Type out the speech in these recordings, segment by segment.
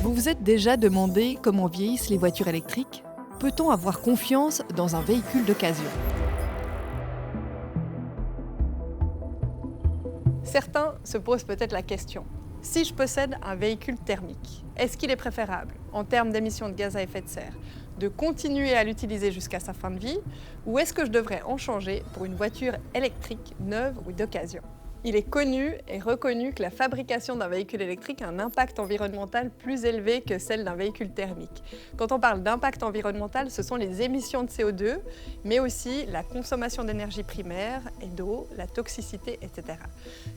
Vous vous êtes déjà demandé comment vieillissent les voitures électriques? Peut-on avoir confiance dans un véhicule d'occasion? Certains se posent peut-être la question. Si je possède un véhicule thermique, est-ce qu'il est préférable, en termes d'émissions de gaz à effet de serre, de continuer à l'utiliser jusqu'à sa fin de vie, ou est-ce que je devrais en changer pour une voiture électrique neuve ou d'occasion? Il est connu et reconnu que la fabrication d'un véhicule électrique a un impact environnemental plus élevé que celle d'un véhicule thermique. Quand on parle d'impact environnemental, ce sont les émissions de CO2, mais aussi la consommation d'énergie primaire et d'eau, la toxicité, etc.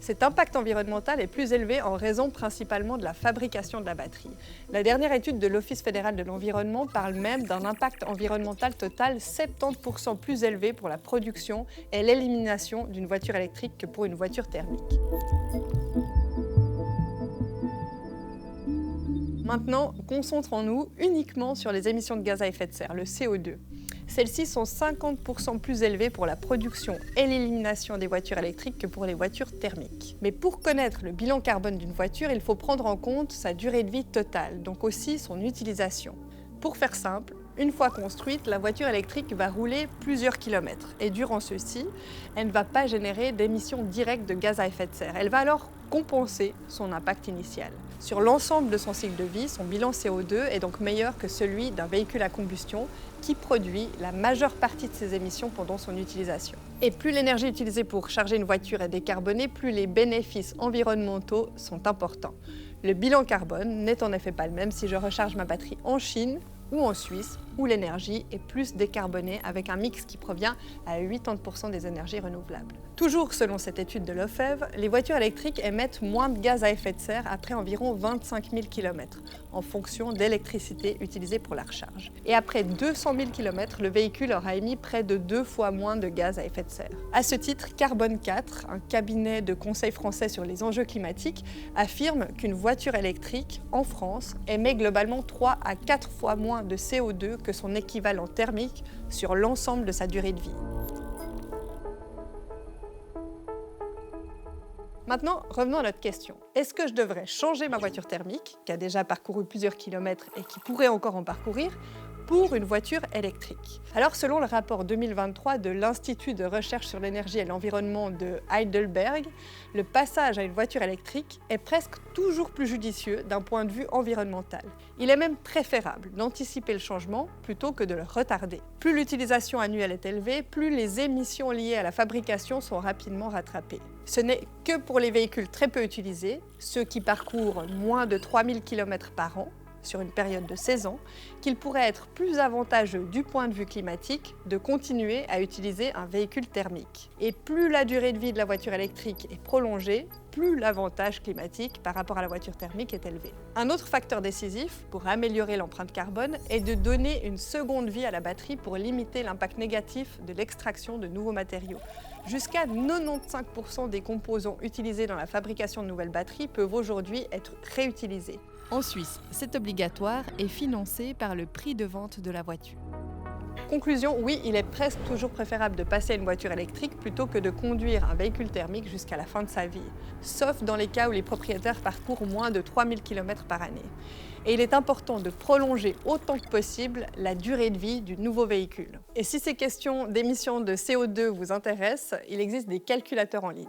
Cet impact environnemental est plus élevé en raison principalement de la fabrication de la batterie. La dernière étude de l'Office fédéral de l'environnement parle même d'un impact environnemental total 70% plus élevé pour la production et l'élimination d'une voiture électrique que pour une voiture thermique. Maintenant, concentrons-nous uniquement sur les émissions de gaz à effet de serre, le CO2. Celles-ci sont 50% plus élevées pour la production et l'élimination des voitures électriques que pour les voitures thermiques. Mais pour connaître le bilan carbone d'une voiture, il faut prendre en compte sa durée de vie totale, donc aussi son utilisation. Pour faire simple, une fois construite, la voiture électrique va rouler plusieurs kilomètres et durant ceux-ci, elle ne va pas générer d'émissions directes de gaz à effet de serre. Elle va alors compenser son impact initial. Sur l'ensemble de son cycle de vie, son bilan CO2 est donc meilleur que celui d'un véhicule à combustion qui produit la majeure partie de ses émissions pendant son utilisation. Et plus l'énergie utilisée pour charger une voiture est décarbonée, plus les bénéfices environnementaux sont importants. Le bilan carbone n'est en effet pas le même si je recharge ma batterie en Chine ou en Suisse, où l'énergie est plus décarbonée avec un mix qui provient à 80% des énergies renouvelables. Toujours selon cette étude de l'OFEV, les voitures électriques émettent moins de gaz à effet de serre après environ 25 000 km, en fonction d'électricité utilisée pour la recharge. Et après 200 000 km, le véhicule aura émis près de 2 fois moins de gaz à effet de serre. À ce titre, Carbone 4, un cabinet de conseil français sur les enjeux climatiques, affirme qu'une voiture électrique, en France, émet globalement 3 à 4 fois moins de CO2 que son équivalent thermique sur l'ensemble de sa durée de vie. Maintenant, revenons à notre question. Est-ce que je devrais changer ma voiture thermique, qui a déjà parcouru plusieurs kilomètres et qui pourrait encore en parcourir, pour une voiture électrique? Alors, selon le rapport 2023 de l'Institut de recherche sur l'énergie et l'environnement de Heidelberg, le passage à une voiture électrique est presque toujours plus judicieux d'un point de vue environnemental. Il est même préférable d'anticiper le changement plutôt que de le retarder. Plus l'utilisation annuelle est élevée, plus les émissions liées à la fabrication sont rapidement rattrapées. Ce n'est que pour les véhicules très peu utilisés, ceux qui parcourent moins de 3000 km par an, sur une période de 16 ans, qu'il pourrait être plus avantageux du point de vue climatique de continuer à utiliser un véhicule thermique. Et plus la durée de vie de la voiture électrique est prolongée, plus l'avantage climatique par rapport à la voiture thermique est élevé. Un autre facteur décisif pour améliorer l'empreinte carbone est de donner une seconde vie à la batterie pour limiter l'impact négatif de l'extraction de nouveaux matériaux. Jusqu'à 95% des composants utilisés dans la fabrication de nouvelles batteries peuvent aujourd'hui être réutilisés. En Suisse, c'est obligatoire et financé par le prix de vente de la voiture. Conclusion, oui, il est presque toujours préférable de passer à une voiture électrique plutôt que de conduire un véhicule thermique jusqu'à la fin de sa vie, sauf dans les cas où les propriétaires parcourent moins de 3000 km par année. Et il est important de prolonger autant que possible la durée de vie du nouveau véhicule. Et si ces questions d'émissions de CO2 vous intéressent, il existe des calculateurs en ligne.